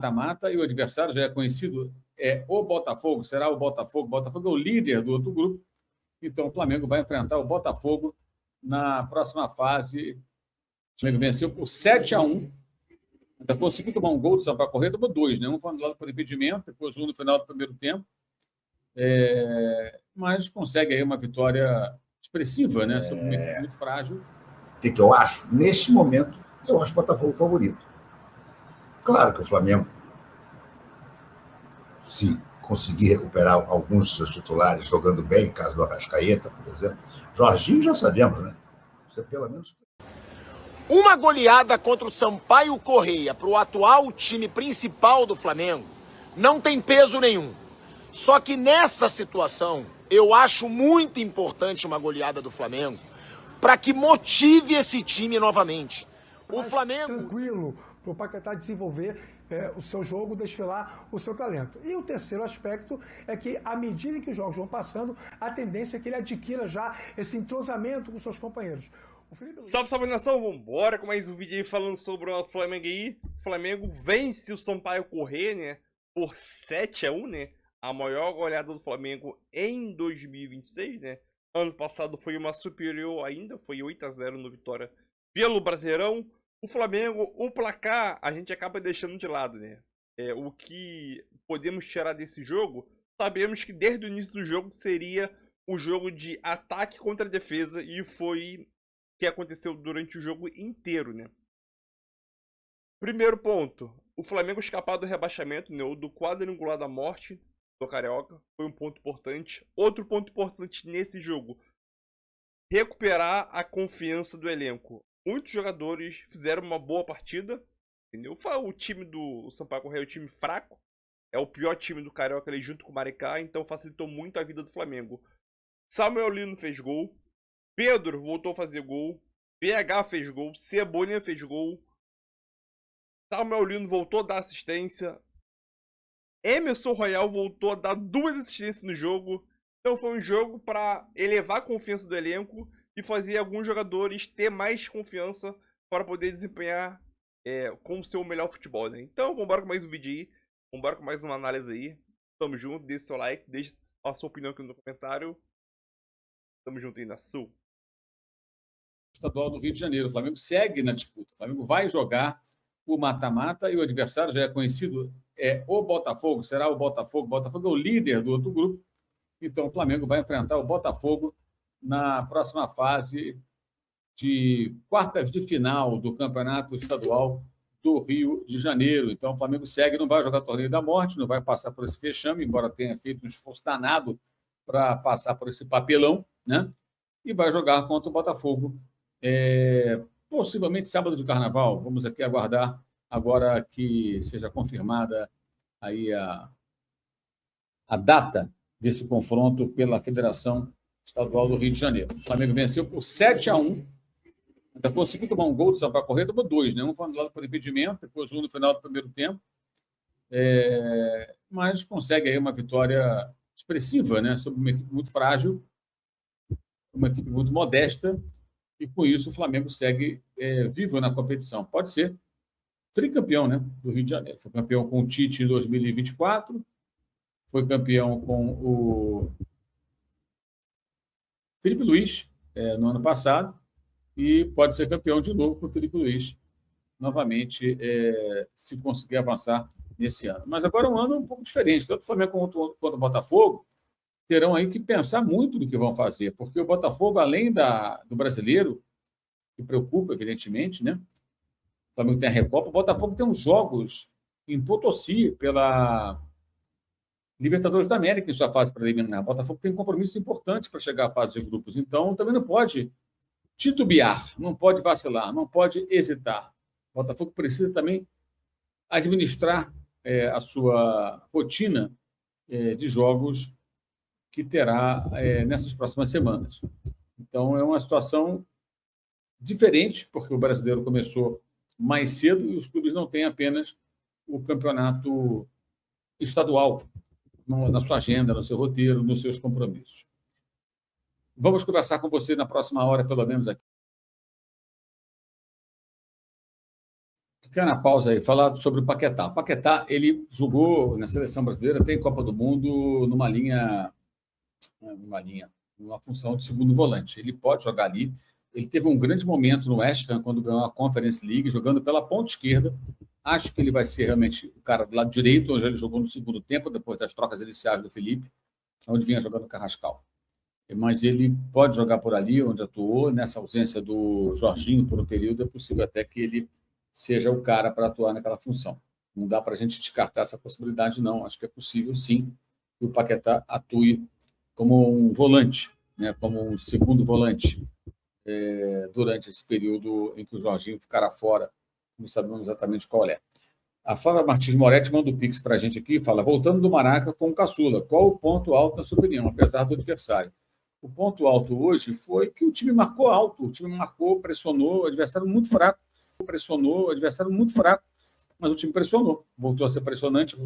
mata-mata e o adversário já é conhecido, é o Botafogo, será o Botafogo. O Botafogo é o líder do outro grupo, então o Flamengo vai enfrentar o Botafogo na próxima fase. O Flamengo venceu por 7-1. Ainda conseguiu tomar um gol do Sampaio Corrêa, tomou dois, né? Um foi anulado por impedimento, depois um no final do primeiro tempo. Mas consegue aí uma vitória expressiva, né? Sobre uma equipe muito frágil. O que eu acho? Neste momento, eu acho o Botafogo favorito. Claro que o Flamengo, se conseguir recuperar alguns de seus titulares jogando bem, caso do Arrascaeta, por exemplo. Jorginho já sabemos, né? Você pelo menos... Uma goleada contra o Sampaio Corrêa para o atual time principal do Flamengo não tem peso nenhum. Só que nessa situação, eu acho muito importante uma goleada do Flamengo para que motive esse time novamente. O Flamengo... Tranquilo para o Paquetá desenvolver o seu jogo, desfilar o seu talento. E o terceiro aspecto é que, à medida que os jogos vão passando, a tendência é que ele adquira já esse entrosamento com seus companheiros. Salve, salve, nação! Vambora com mais um vídeo aí falando sobre o Flamengo aí. O Flamengo vence o Sampaio Corrêa, né? Por 7-1, né? A maior goleada do Flamengo em 2026, né? Ano passado foi uma superior ainda, foi 8-0 no Vitória pelo Brasileirão. O Flamengo, o placar, a gente acaba deixando de lado, né? O que podemos tirar desse jogo, sabemos que desde o início do jogo seria o jogo de ataque contra a defesa e foi que aconteceu durante o jogo inteiro, né? Primeiro ponto, o Flamengo escapar do rebaixamento, né? Do quadrangular da morte do Carioca, foi um ponto importante. Outro ponto importante nesse jogo, recuperar a confiança do elenco. Muitos jogadores fizeram uma boa partida, entendeu? O time do Sampaio Corrêa é um time fraco, é o pior time do Carioca ali junto com o Maricá, então facilitou muito a vida do Flamengo. Samuel Lino fez gol, Pedro voltou a fazer gol, PH fez gol, Cebolinha fez gol, Samuel Lino voltou a dar assistência, Emerson Royal voltou a dar 2 assistências no jogo. Então foi um jogo para elevar a confiança do elenco e fazer alguns jogadores ter mais confiança para poder desempenhar como seu melhor futebol, né? Então vambora com mais um vídeo aí, vambora com mais uma análise aí. Tamo junto, deixa seu like, deixa a sua opinião aqui no comentário. Tamo junto aí na Sul. Estadual do Rio de Janeiro. O Flamengo segue na disputa. O Flamengo vai jogar o mata-mata e o adversário já é conhecido, é o Botafogo, será o Botafogo. O Botafogo é o líder do outro grupo, então o Flamengo vai enfrentar o Botafogo na próxima fase de quartas de final do Campeonato Estadual do Rio de Janeiro. Então o Flamengo segue, não vai jogar Torneio da Morte, não vai passar por esse fechame, embora tenha feito um esforço danado para passar por esse papelão, né? E vai jogar contra o Botafogo, possivelmente sábado de Carnaval. Vamos aqui aguardar agora que seja confirmada aí a data desse confronto pela Federação Estadual do Rio de Janeiro. O Flamengo venceu por 7-1. Ainda conseguiu tomar um gol do Sampaio Corrêa, tomou dois, né? Um foi anulado por impedimento, depois um no final do primeiro tempo. Mas consegue aí uma vitória expressiva, né? Sobre uma equipe muito frágil, uma equipe muito modesta, e com isso o Flamengo segue vivo na competição. Pode ser tricampeão, né, do Rio de Janeiro. Foi campeão com o Tite em 2024, foi campeão com o Felipe Luiz no ano passado, e pode ser campeão de novo com o Felipe Luiz, novamente, se conseguir avançar nesse ano. Mas agora é um ano um pouco diferente. Tanto o Flamengo quanto o Botafogo terão aí que pensar muito no que vão fazer, porque o Botafogo, além do brasileiro, que preocupa, evidentemente, né? O Flamengo tem a Recopa, o Botafogo tem uns jogos em Potosí pela Libertadores da América em sua fase preliminar. O Botafogo tem compromissos importantes para chegar à fase de grupos, então também não pode titubear, não pode vacilar, não pode hesitar. O Botafogo precisa também administrar a sua rotina de jogos que terá nessas próximas semanas. Então é uma situação diferente, porque o brasileiro começou mais cedo e os clubes não têm apenas o campeonato estadual na sua agenda, no seu roteiro, nos seus compromissos. Vamos conversar com você na próxima hora, pelo menos aqui. Pequena pausa aí, falar sobre o Paquetá. O Paquetá, ele jogou na seleção brasileira, tem Copa do Mundo numa função de segundo volante. Ele pode jogar ali. Ele teve um grande momento no West Ham, quando ganhou a Conference League, jogando pela ponta esquerda. Acho que ele vai ser realmente o cara do lado direito, onde ele jogou no segundo tempo, depois das trocas iniciais do Felipe, onde vinha jogando o Carrascal. Mas ele pode jogar por ali, onde atuou. Nessa ausência do Jorginho por um período, é possível até que ele seja o cara para atuar naquela função. Não dá para a gente descartar essa possibilidade, não. Acho que é possível, sim, que o Paquetá atue como um volante, né, como um segundo volante, durante esse período em que o Jorginho ficará fora. Não sabemos exatamente qual é. A Flávia Martins Moretti manda o Pix para a gente aqui e fala: voltando do Maraca com o Caçula, qual o ponto alto na sua opinião, apesar do adversário? O ponto alto hoje foi que o time marcou alto, o time marcou, pressionou, o adversário muito fraco, mas o time pressionou, voltou a ser pressionante,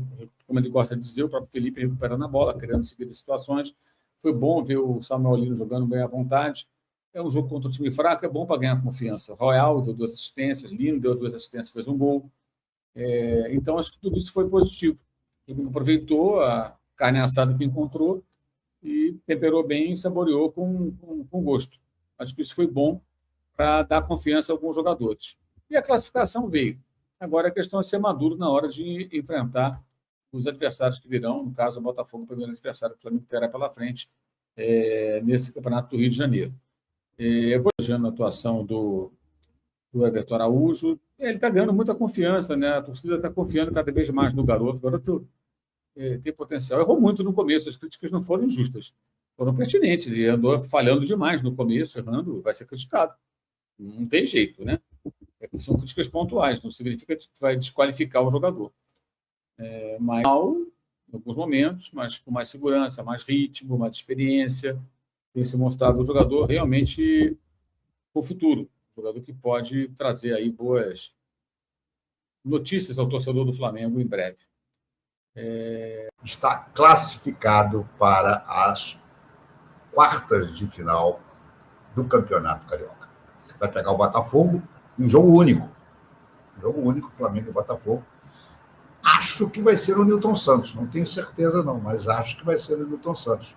como ele gosta de dizer, o próprio Felipe recuperando a bola, querendo seguir as situações. Foi bom ver o Samuel Lino jogando bem à vontade. É um jogo contra um time fraco, é bom para ganhar confiança. Royal deu 2 assistências, Lino deu 2 assistências, fez um gol. Então, acho que tudo isso foi positivo. Ele aproveitou a carne assada que encontrou e temperou bem e saboreou com gosto. Acho que isso foi bom para dar confiança a alguns jogadores. E a classificação veio. Agora a questão é ser maduro na hora de enfrentar os adversários que virão. No caso, o Botafogo, o primeiro adversário que o Flamengo terá pela frente nesse Campeonato do Rio de Janeiro. Eu vou elogiando a atuação do Everton Araújo. Ele está ganhando muita confiança, né? A torcida está confiando cada vez mais no garoto. O garoto tem potencial. Errou muito no começo, as críticas não foram injustas, foram pertinentes. Ele andou falhando demais no começo, errando, vai ser criticado. Não tem jeito, né? São críticas pontuais, não significa que vai desqualificar o jogador. Mas, em alguns momentos, mas com mais segurança, mais ritmo, mais experiência, tem se mostrado um jogador realmente com futuro, um jogador que pode trazer aí boas notícias ao torcedor do Flamengo em breve. Está classificado para as quartas de final do Campeonato Carioca. Vai pegar o Botafogo em jogo único. Flamengo e Botafogo. Acho que vai ser o Nilton Santos. Não tenho certeza, não, mas acho que vai ser o Nilton Santos.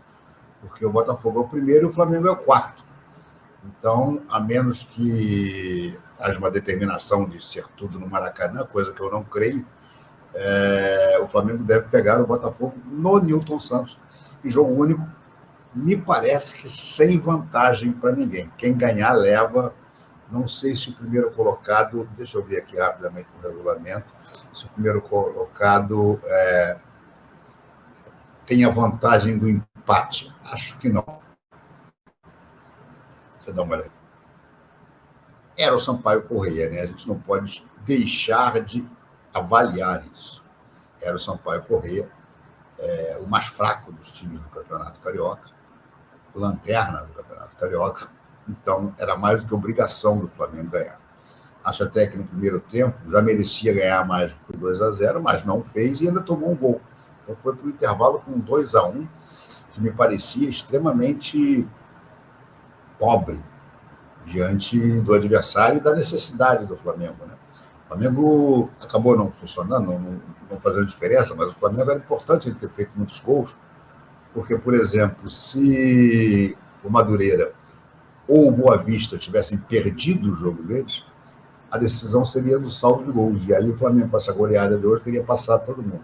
Porque o Botafogo é o primeiro e o Flamengo é o quarto. Então, a menos que haja uma determinação de ser tudo no Maracanã, coisa que eu não creio, o Flamengo deve pegar o Botafogo no Nilton Santos. Em jogo único, me parece que sem vantagem para ninguém. Quem ganhar, leva. Não sei se o primeiro colocado, deixa eu ver aqui rapidamente no regulamento, se o primeiro colocado tem a vantagem do empate. Acho que não. Você dá uma olhada. Era o Sampaio Corrêa, né? A gente não pode deixar de avaliar isso. Era o Sampaio Corrêa, o mais fraco dos times do Campeonato Carioca, o lanterna do Campeonato Carioca. Então, era mais do que obrigação do Flamengo ganhar. Acho até que no primeiro tempo já merecia ganhar mais por 2-0, mas não fez e ainda tomou um gol. Então, foi para o intervalo com 2-1, que me parecia extremamente pobre diante do adversário e da necessidade do Flamengo, né? O Flamengo acabou não funcionando, não fazendo diferença, mas o Flamengo era importante ele ter feito muitos gols, porque, por exemplo, se o Madureira ou o Boa Vista tivessem perdido o jogo deles, a decisão seria do saldo de gols. E aí o Flamengo, com essa goleada de hoje, teria passado todo mundo.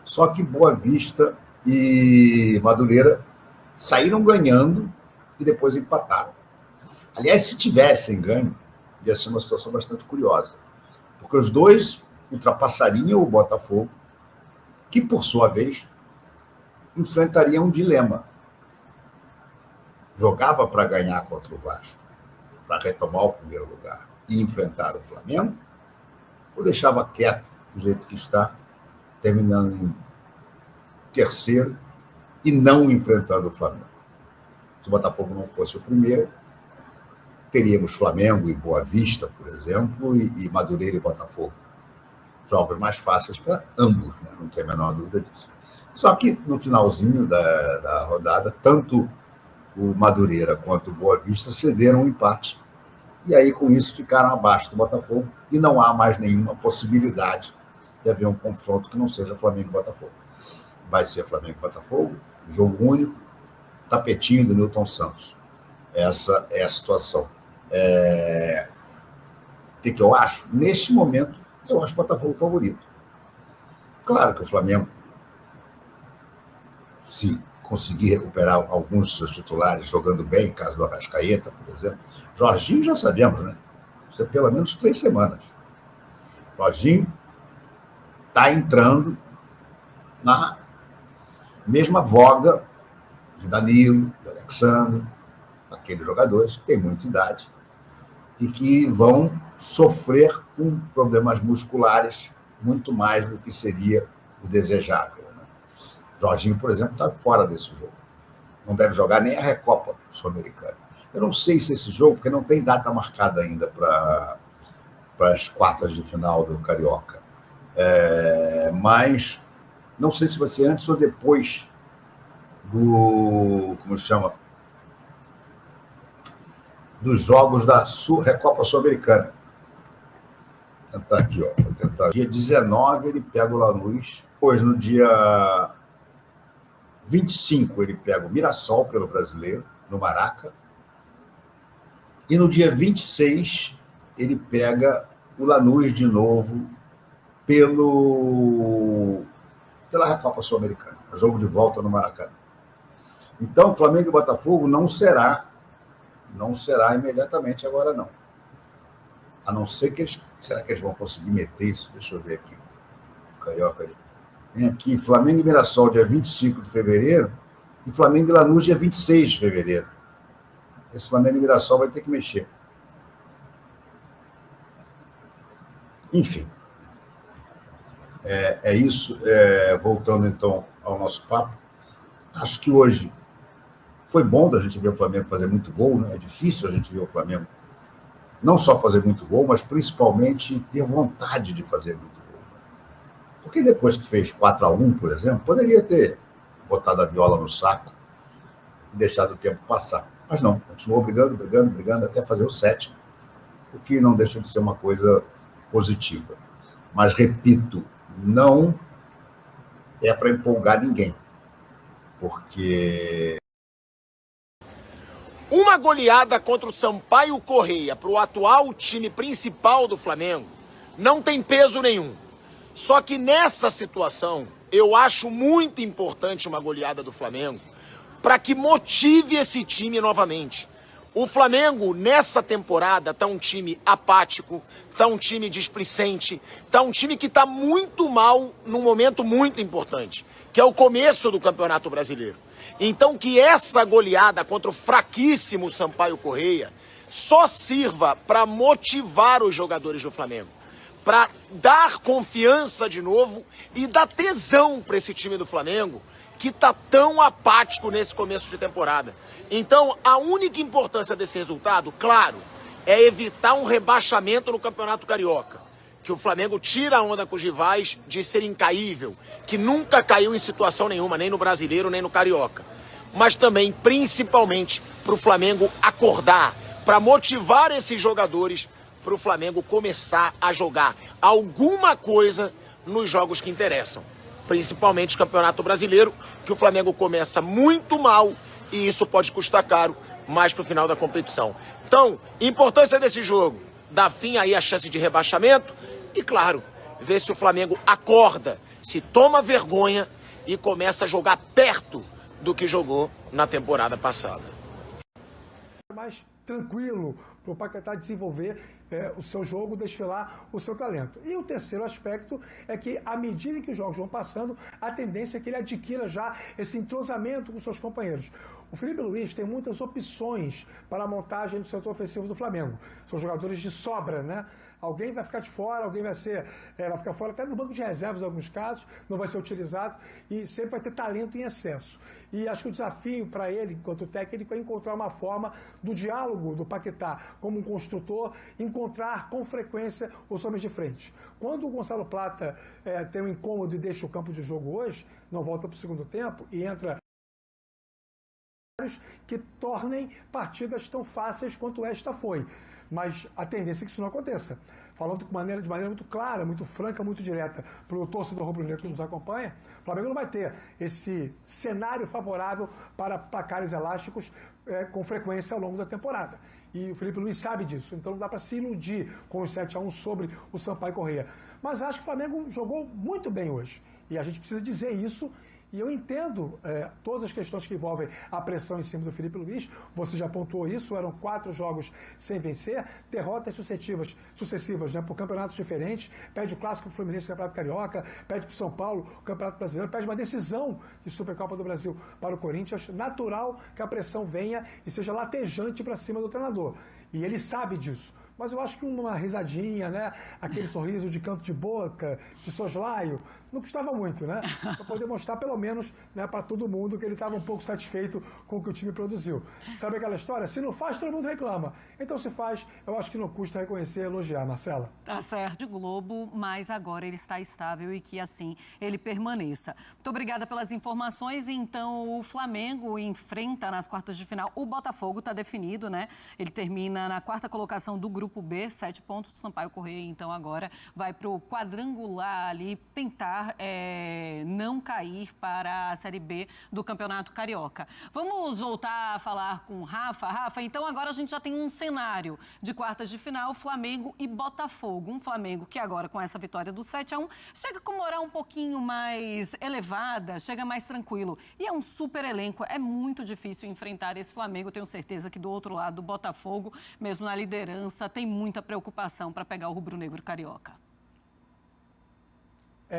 Só que Boa Vista e Madureira saíram ganhando e depois empataram. Aliás, se tivessem ganho, ia ser uma situação bastante curiosa, porque os dois ultrapassariam o Botafogo, que, por sua vez, enfrentaria um dilema. Jogava para ganhar contra o Vasco, para retomar o primeiro lugar e enfrentar o Flamengo, ou deixava quieto do jeito que está, terminando em terceiro e não enfrentando o Flamengo. Se o Botafogo não fosse o primeiro, teríamos Flamengo e Boa Vista, por exemplo, e Madureira e Botafogo. Jogos mais fáceis para ambos, né? Não tem a menor dúvida disso. Só que no finalzinho da rodada, tanto o Madureira quanto o Boa Vista cederam um empate. e aí com isso ficaram abaixo do Botafogo e não há mais nenhuma possibilidade de haver um confronto que não seja Flamengo e Botafogo. Vai ser Flamengo e Botafogo, jogo único, tapetinho do Newton Santos. Essa é a situação. O que eu acho? Neste momento, eu acho o Botafogo favorito. Claro que o Flamengo, se conseguir recuperar alguns de seus titulares jogando bem, caso do Arrascaeta, por exemplo. Jorginho já sabemos, né? Isso é pelo menos 3 semanas. Jorginho está entrando na mesma voga de Danilo, de Alexandre, aqueles jogadores que têm muita idade e que vão sofrer com problemas musculares muito mais do que seria o desejável. Né? Jorginho, por exemplo, está fora desse jogo. Não deve jogar nem a Recopa Sul-Americana. Eu não sei se esse jogo, porque não tem data marcada ainda para as quartas de final do Carioca. Mas não sei se vai ser antes ou depois do, como se chama, dos jogos da Recopa Sul-Americana. Vou tentar aqui, ó. Vou tentar. Dia 19 ele pega o Lanús. Depois, no dia 25, ele pega o Mirassol pelo Brasileiro, no Maraca. E no dia 26, ele pega o Lanús de novo pela Recopa Sul-Americana. Jogo de volta no Maracanã. Então, Flamengo e Botafogo não será imediatamente agora, não. A não ser que eles... Será que eles vão conseguir meter isso? Deixa eu ver aqui. Carioca. Tem aqui Flamengo e Mirassol, dia 25 de fevereiro, e Flamengo e Lanús, dia 26 de fevereiro. Esse Flamengo e Mirassol vai ter que mexer. Enfim. É isso. Voltando, então, ao nosso papo. Acho que hoje foi bom da gente ver o Flamengo fazer muito gol, né? É difícil a gente ver o Flamengo não só fazer muito gol, mas principalmente ter vontade de fazer muito gol. Porque depois que fez 4-1, por exemplo, poderia ter botado a viola no saco e deixado o tempo passar. Mas não, continuou brigando até fazer o 7º, o que não deixa de ser uma coisa positiva. Mas, repito, não é para empolgar ninguém, porque... Uma goleada contra o Sampaio Corrêa para o atual time principal do Flamengo não tem peso nenhum. Só que nessa situação, eu acho muito importante uma goleada do Flamengo para que motive esse time novamente. O Flamengo, nessa temporada, está um time apático, está um time displicente, está um time que está muito mal num momento muito importante, que é o começo do Campeonato Brasileiro. Então que essa goleada contra o fraquíssimo Sampaio Corrêa só sirva para motivar os jogadores do Flamengo, para dar confiança de novo e dar tesão para esse time do Flamengo que está tão apático nesse começo de temporada. Então a única importância desse resultado, claro, é evitar um rebaixamento no Campeonato Carioca. Que o Flamengo tira a onda com os rivais de ser incaível, que nunca caiu em situação nenhuma, nem no Brasileiro, nem no Carioca. Mas também, principalmente, para o Flamengo acordar, para motivar esses jogadores, para o Flamengo começar a jogar alguma coisa nos jogos que interessam. Principalmente o Campeonato Brasileiro, que o Flamengo começa muito mal e isso pode custar caro mais para o final da competição. Então, importância desse jogo, dá fim aí a chance de rebaixamento, e, claro, ver se o Flamengo acorda, se toma vergonha e começa a jogar perto do que jogou na temporada passada. Mais tranquilo para o Paquetá desenvolver o seu jogo, desfilar o seu talento. E o terceiro aspecto é que, à medida que os jogos vão passando, a tendência é que ele adquira já esse entrosamento com seus companheiros. O Felipe Luiz tem muitas opções para a montagem do setor ofensivo do Flamengo. São jogadores de sobra, né? Alguém vai ficar de fora, alguém vai ficar fora até no banco de reservas em alguns casos, não vai ser utilizado e sempre vai ter talento em excesso. E acho que o desafio para ele, enquanto técnico, é encontrar uma forma do diálogo do Paquetá como um construtor, encontrar com frequência os homens de frente. Quando o Gonçalo Plata tem um incômodo e deixa o campo de jogo hoje, não volta para o segundo tempo e entra cenários que tornem partidas tão fáceis quanto esta foi. Mas a tendência é que isso não aconteça. Falando de maneira muito clara, muito franca, muito direta para o torcedor rubro-negro que nos acompanha, o Flamengo não vai ter esse cenário favorável para placares elásticos com frequência ao longo da temporada. E o Felipe Luiz sabe disso, então não dá para se iludir com o 7-1 sobre o Sampaio Corrêa. Mas acho que o Flamengo jogou muito bem hoje. E a gente precisa dizer isso. E eu entendo todas as questões que envolvem a pressão em cima do Felipe Luiz. Você já pontuou isso, eram 4 jogos sem vencer, derrotas sucessivas, né, por campeonatos diferentes. Perde o Clássico Fluminense, o Campeonato Carioca, perde para o São Paulo, o Campeonato Brasileiro, perde uma decisão de Supercopa do Brasil para o Corinthians. Natural que a pressão venha e seja latejante para cima do treinador. E ele sabe disso. Mas eu acho que uma risadinha, né? Aquele sorriso de canto de boca, de soslaio, não custava muito, né? Para poder mostrar, pelo menos, né, para todo mundo que ele estava um pouco satisfeito com o que o time produziu. Sabe aquela história? Se não faz, todo mundo reclama. Então, se faz, eu acho que não custa reconhecer e elogiar, Marcela. Tá certo, de Globo, mas agora ele está estável e que assim ele permaneça. Muito obrigada pelas informações. Então, o Flamengo enfrenta nas quartas de final o Botafogo, está definido, né? Ele termina na 4ª colocação do Grupo B, 7 pontos. O Sampaio Corrêa, então, agora vai para o quadrangular ali, tentar não cair para a Série B do Campeonato Carioca. Vamos voltar a falar com o Rafa. Rafa, então agora a gente já tem um cenário de quartas de final, Flamengo e Botafogo. Um Flamengo que agora, com essa vitória do 7-1, chega com moral um pouquinho mais elevada, chega mais tranquilo. E é um super elenco, é muito difícil enfrentar esse Flamengo. Tenho certeza que do outro lado, do Botafogo, mesmo na liderança, tem muita preocupação para pegar o rubro-negro carioca.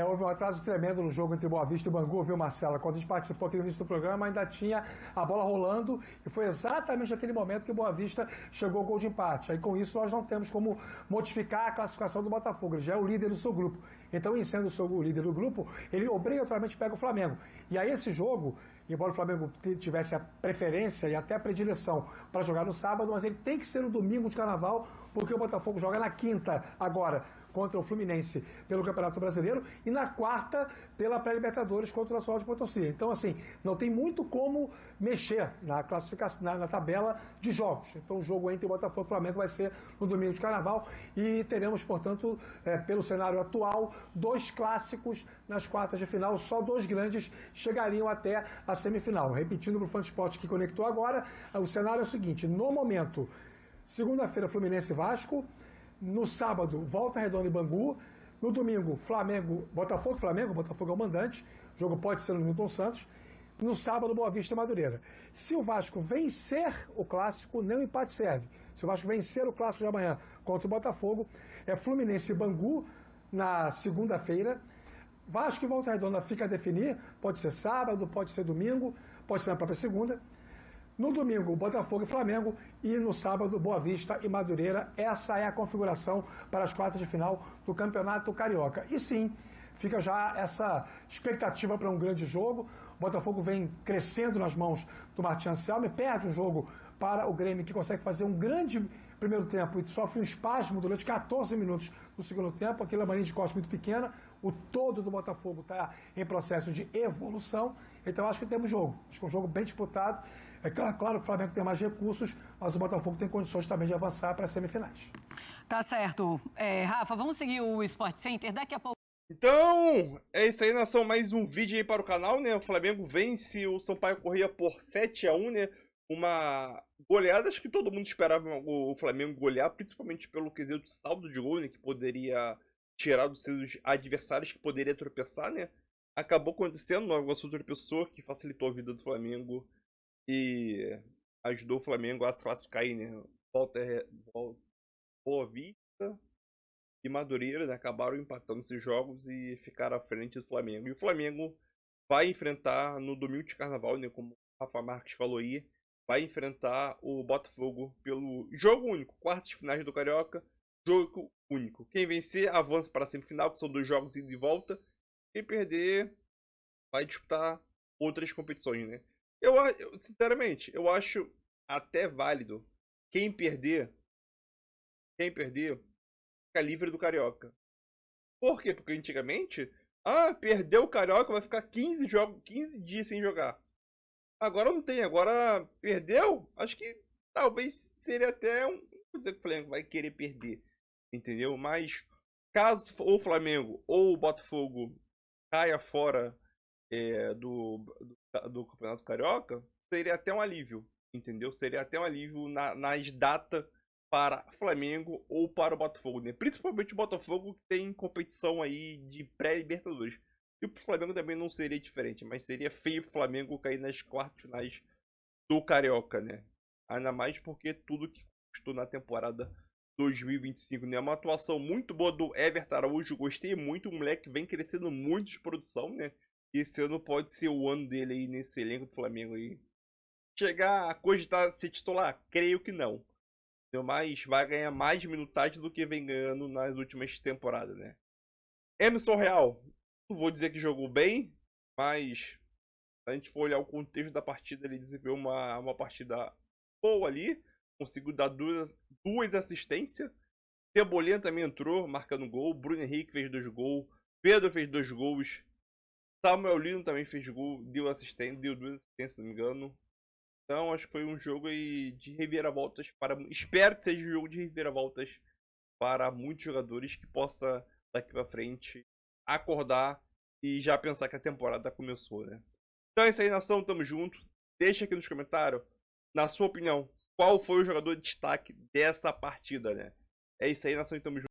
Houve um atraso tremendo no jogo entre Boa Vista e Bangu, viu, Marcela? Quando a gente participou aqui no início do programa, ainda tinha a bola rolando e foi exatamente naquele momento que Boa Vista chegou ao gol de empate. Aí, com isso, nós não temos como modificar a classificação do Botafogo. Ele já é o líder do seu grupo. Então, em sendo o líder do grupo, ele obrigatoriamente pega o Flamengo. E aí, esse jogo, embora o Flamengo tivesse a preferência e até a predileção para jogar no sábado, mas ele tem que ser no domingo de carnaval, porque o Botafogo joga na quinta agora contra o Fluminense pelo Campeonato Brasileiro e na 4ª pela pré-Libertadores contra o Nacional de Potosí. Então, assim, não tem muito como mexer na classificação, na tabela de jogos. Então, o jogo entre o Botafogo e o Flamengo vai ser no domingo de Carnaval e teremos, portanto, pelo cenário atual, 2 clássicos nas quartas de final. Só 2 grandes chegariam até a semifinal. Repetindo para o Fansport que conectou agora, o cenário é o seguinte: no momento, segunda-feira, Fluminense e Vasco. No sábado, Volta Redonda e Bangu. No domingo, Botafogo e Flamengo. Botafogo é o mandante. O jogo pode ser no Newton Santos. No sábado, Boa Vista e Madureira. Se o Vasco vencer o clássico, nem o empate serve. Se o Vasco vencer o clássico de amanhã contra o Botafogo, é Fluminense e Bangu na segunda-feira. Vasco e Volta Redonda fica a definir. Pode ser sábado, pode ser domingo, pode ser na própria segunda. No domingo, Botafogo e Flamengo. E no sábado, Boa Vista e Madureira. Essa é a configuração para as quartas de final do Campeonato Carioca. E sim, fica já essa expectativa para um grande jogo. O Botafogo vem crescendo nas mãos do Martin Anselmo e perde um jogo para o Grêmio, que consegue fazer um grande primeiro tempo e sofre um espasmo durante 14 minutos no segundo tempo. Aquela marinha de corte muito pequena. O todo do Botafogo está em processo de evolução. Então, acho que temos jogo. Acho que é um jogo bem disputado. É claro que o Flamengo tem mais recursos, mas o Botafogo tem condições também de avançar para as semifinais. Tá certo. Rafa, vamos seguir o Sport Center daqui a pouco. Então, é isso aí, nação. Mais um vídeo aí para o canal, né? O Flamengo vence o Sampaio Corrêa por 7-1, né? Uma goleada, acho que todo mundo esperava o Flamengo golear, principalmente pelo quesito saldo de gol, né? Que poderia tirar dos seus adversários, que poderia tropeçar, né? Acabou acontecendo, o Nova Iguaçu tropeçou, que facilitou a vida do Flamengo e ajudou o Flamengo a se classificar aí, né? Boa Vista e Madureira, né? Acabaram empatando esses jogos e ficaram à frente do Flamengo. E o Flamengo vai enfrentar no domingo de carnaval, né? Como o Rafa Marques falou aí, vai enfrentar o Botafogo pelo jogo único, quartas de finais do Carioca, jogo único. Quem vencer avança para a semifinal, que são 2 jogos ida e volta. Quem perder vai disputar outras competições, né? Eu sinceramente, eu acho até válido quem perder fica livre do Carioca. Por quê? Porque antigamente, perdeu o Carioca, vai ficar 15 dias sem jogar. Agora não tem, agora perdeu. Acho que talvez seria até um coisa que o Flamengo vai querer perder, entendeu? Mas caso o Flamengo ou o Botafogo caia fora do Campeonato Carioca, seria até um alívio, entendeu? Seria até um alívio nas datas para Flamengo ou para o Botafogo, né? Principalmente o Botafogo, que tem competição aí de pré-Libertadores. E pro Flamengo também não seria diferente, mas seria feio pro Flamengo cair nas quartas finais do Carioca, né? Ainda mais porque tudo que custou na temporada 2025, né? Uma atuação muito boa do Everton Araújo, gostei muito, o moleque vem crescendo muito de produção, né? E esse ano pode ser o ano dele aí nesse elenco do Flamengo aí. Chegar a cogitar ser titular? Creio que não. Mas vai ganhar mais minutagem do que vem ganhando nas últimas temporadas, né? Emerson Real, não vou dizer que jogou bem, mas se a gente for olhar o contexto da partida, ele desenvolveu uma partida boa ali, conseguiu dar duas assistências. Cebolinha também entrou, marcando gol. Bruno Henrique fez 2 gols. Pedro fez 2 gols. Samuel Lino também fez gol, deu 2 assistências, se não me engano. Então acho que foi um jogo aí de reviravoltas para. Espero que seja um jogo de reviravoltas para muitos jogadores, que possa daqui pra frente acordar e já pensar que a temporada começou, né? Então é isso aí, nação, tamo junto. Deixa aqui nos comentários, na sua opinião, qual foi o jogador de destaque dessa partida, né? É isso aí, nação, e tamo junto.